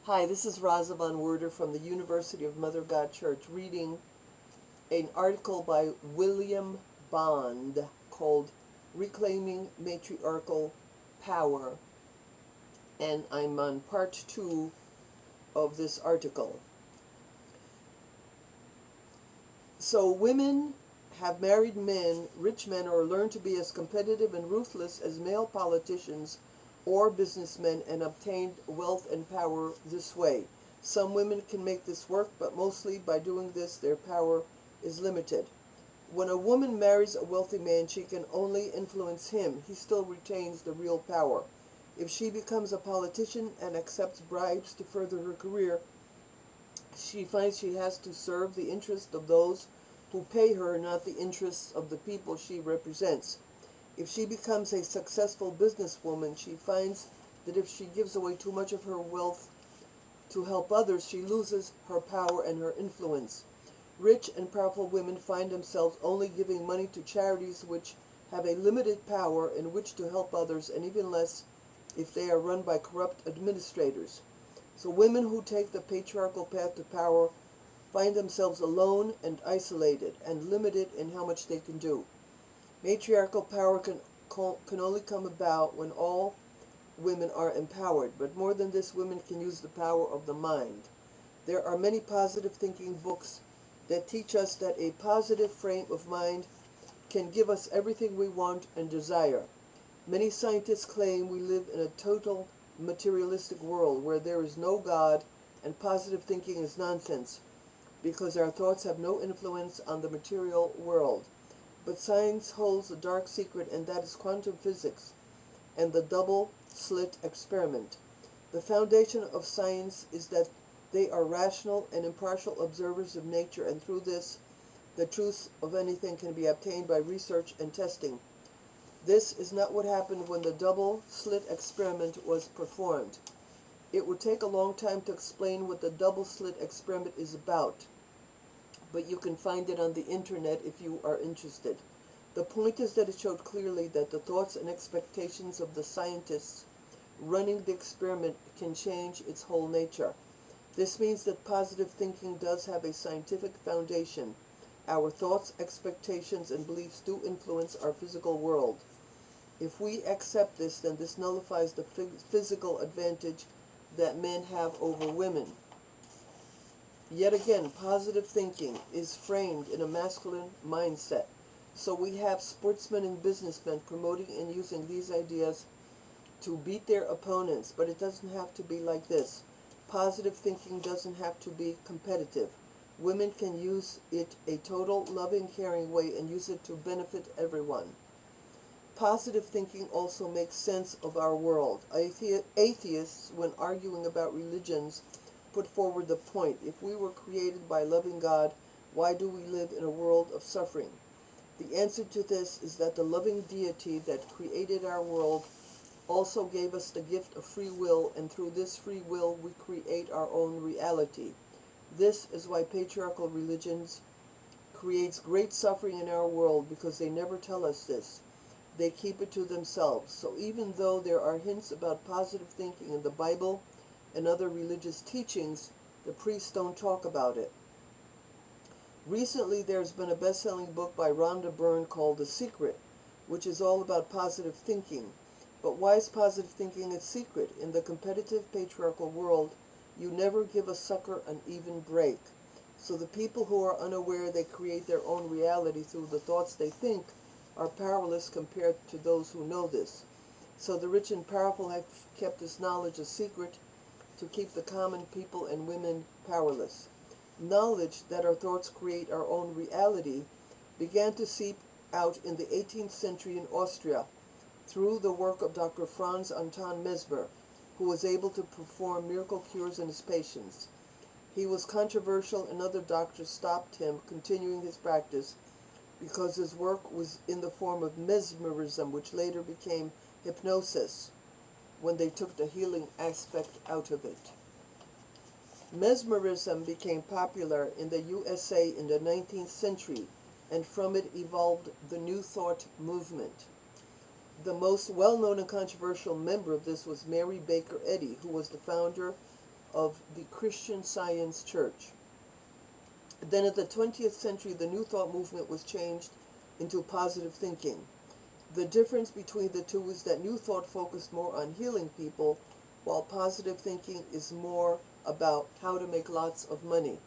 Hi, this is Raza von Werder from the University of Mother God Church reading an article by William Bond called Reclaiming Matriarchal Power, and I'm on part 2 of this article. So women have married men, rich men, or learned to be as competitive and ruthless as male politicians or businessmen and obtained wealth and power this way. Some women can make this work, but mostly by doing this, their power is limited. When a woman marries a wealthy man, she can only influence him. He still retains the real power. If she becomes a politician and accepts bribes to further her career, she finds she has to serve the interests of those who pay her, not the interests of the people she represents. If she becomes a successful businesswoman, she finds that if she gives away too much of her wealth to help others, she loses her power and her influence. Rich and powerful women find themselves only giving money to charities which have a limited power in which to help others, and even less if they are run by corrupt administrators. So women who take the patriarchal path to power find themselves alone and isolated and limited in how much they can do. Matriarchal power can only come about when all women are empowered, but more than this, women can use the power of the mind. There are many positive thinking books that teach us that a positive frame of mind can give us everything we want and desire. Many scientists claim we live in a total materialistic world where there is no God and positive thinking is nonsense because our thoughts have no influence on the material world. But science holds a dark secret, and that is quantum physics and the double-slit experiment. The foundation of science is that they are rational and impartial observers of nature, and through this, the truth of anything can be obtained by research and testing. This is not what happened when the double-slit experiment was performed. It would take a long time to explain what the double-slit experiment is about, but you can find it on the internet if you are interested. The point is that it showed clearly that the thoughts and expectations of the scientists running the experiment can change its whole nature. This means that positive thinking does have a scientific foundation. Our thoughts, expectations, and beliefs do influence our physical world. If we accept this, then this nullifies the physical advantage that men have over women. Yet again, positive thinking is framed in a masculine mindset. So we have sportsmen and businessmen promoting and using these ideas to beat their opponents, but it doesn't have to be like this. Positive thinking doesn't have to be competitive. Women can use it a total, loving, caring way and use it to benefit everyone. Positive thinking also makes sense of our world. Atheists, when arguing about religions, put forward the point, if we were created by loving God, why do we live in a world of suffering? The answer to this is that the loving deity that created our world also gave us the gift of free will, and through this free will we create our own reality. This is why patriarchal religions creates great suffering in our world, because they never tell us this. They keep it to themselves. So even though there are hints about positive thinking in the Bible and other religious teachings, the priests don't talk about it. Recently, there's been a best-selling book by Rhonda Byrne called The Secret, which is all about positive thinking. But why is positive thinking a secret? In the competitive patriarchal world, you never give a sucker an even break. So the people who are unaware they create their own reality through the thoughts they think are powerless compared to those who know this. So the rich and powerful have kept this knowledge a secret to keep the common people and women powerless. Knowledge that our thoughts create our own reality began to seep out in the 18th century in Austria through the work of Dr. Franz Anton Mesmer, who was able to perform miracle cures in his patients. He was controversial, and other doctors stopped him continuing his practice because his work was in the form of mesmerism, which later became hypnosis when they took the healing aspect out of it. Mesmerism became popular in the USA in the 19th century, and from it evolved the New Thought movement. The most well-known and controversial member of this was Mary Baker Eddy, who was the founder of the Christian Science Church. Then at the 20th century, the New Thought movement was changed into positive thinking. The difference between the two is that New Thought focused more on healing people, while positive thinking is more about how to make lots of money.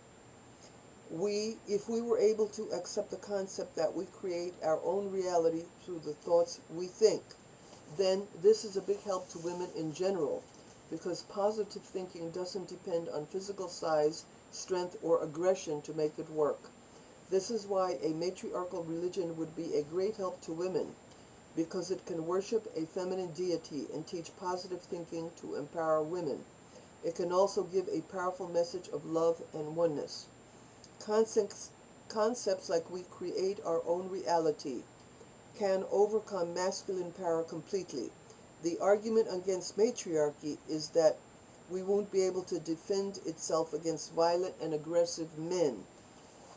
If we were able to accept the concept that we create our own reality through the thoughts we think, then this is a big help to women in general, because positive thinking doesn't depend on physical size, strength, or aggression to make it work. This is why a matriarchal religion would be a great help to women, because it can worship a feminine deity and teach positive thinking to empower women. It can also give a powerful message of love and oneness. Concepts like we create our own reality can overcome masculine power completely. The argument against matriarchy is that we won't be able to defend itself against violent and aggressive men.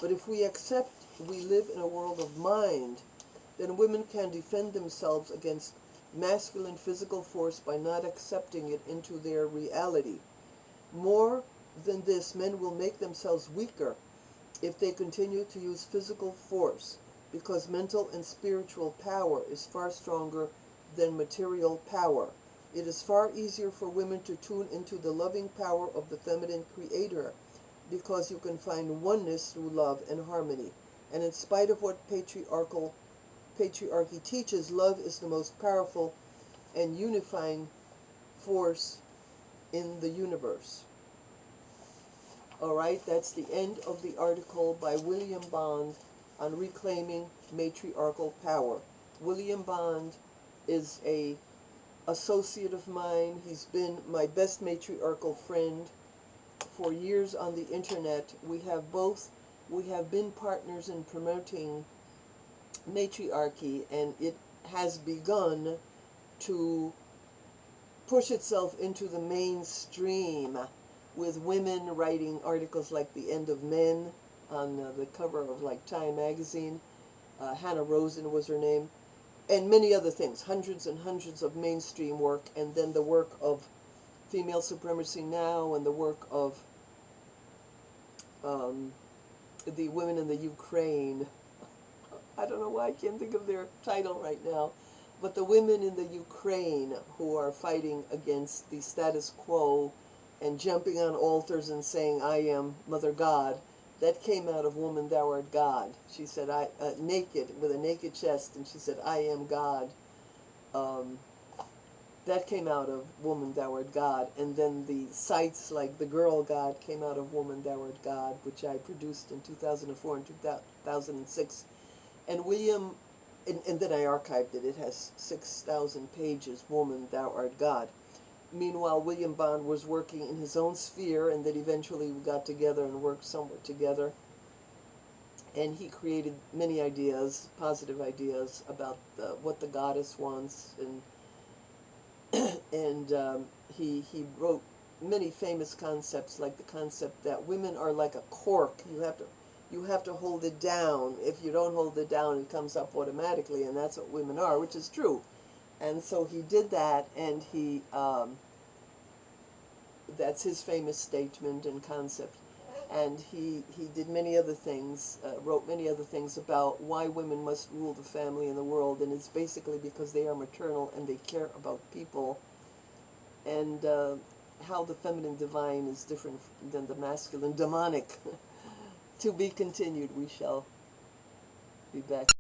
But if we accept we live in a world of mind, then women can defend themselves against masculine physical force by not accepting it into their reality. More than this, men will make themselves weaker if they continue to use physical force, because mental and spiritual power is far stronger than material power. It is far easier for women to tune into the loving power of the feminine creator, because you can find oneness through love and harmony. And in spite of what patriarchy teaches, love is the most powerful and unifying force in the universe. All right, that's the end of the article by William Bond on reclaiming matriarchal power. William Bond is a associate of mine. He's been my best matriarchal friend for years on the internet. We have been partners in promoting matriarchy, and it has begun to push itself into the mainstream, with women writing articles like The End of Men on the cover of like Time magazine. Hannah Rosen was her name, and many other things, hundreds and hundreds of mainstream work, and then the work of Female Supremacy Now, and the work of the women in the Ukraine. I don't know why I can't think of their title right now, but the women in the Ukraine who are fighting against the status quo and jumping on altars and saying, "I am Mother God." That came out of Woman Thou Art God. She said, naked, with a naked chest, and she said, "I am God." That came out of Woman Thou Art God. And then the sites like The Girl God came out of Woman Thou Art God, which I produced in 2004 and 2006. And William, and then I archived it. It has 6,000 pages, Woman Thou Art God. Meanwhile, William Bond was working in his own sphere, and then eventually we got together and worked somewhat together. And he created many ideas, positive ideas, about what the goddess wants, and he wrote many famous concepts, like the concept that women are like a cork. You have to hold it down. If you don't hold it down, it comes up automatically, and that's what women are, which is true. And so he did that, and that's his famous statement and concept. And he did many other things, wrote many other things about why women must rule the family and the world, and it's basically because they are maternal and they care about people, and how the feminine divine is different than the masculine demonic. To be continued. We shall be back.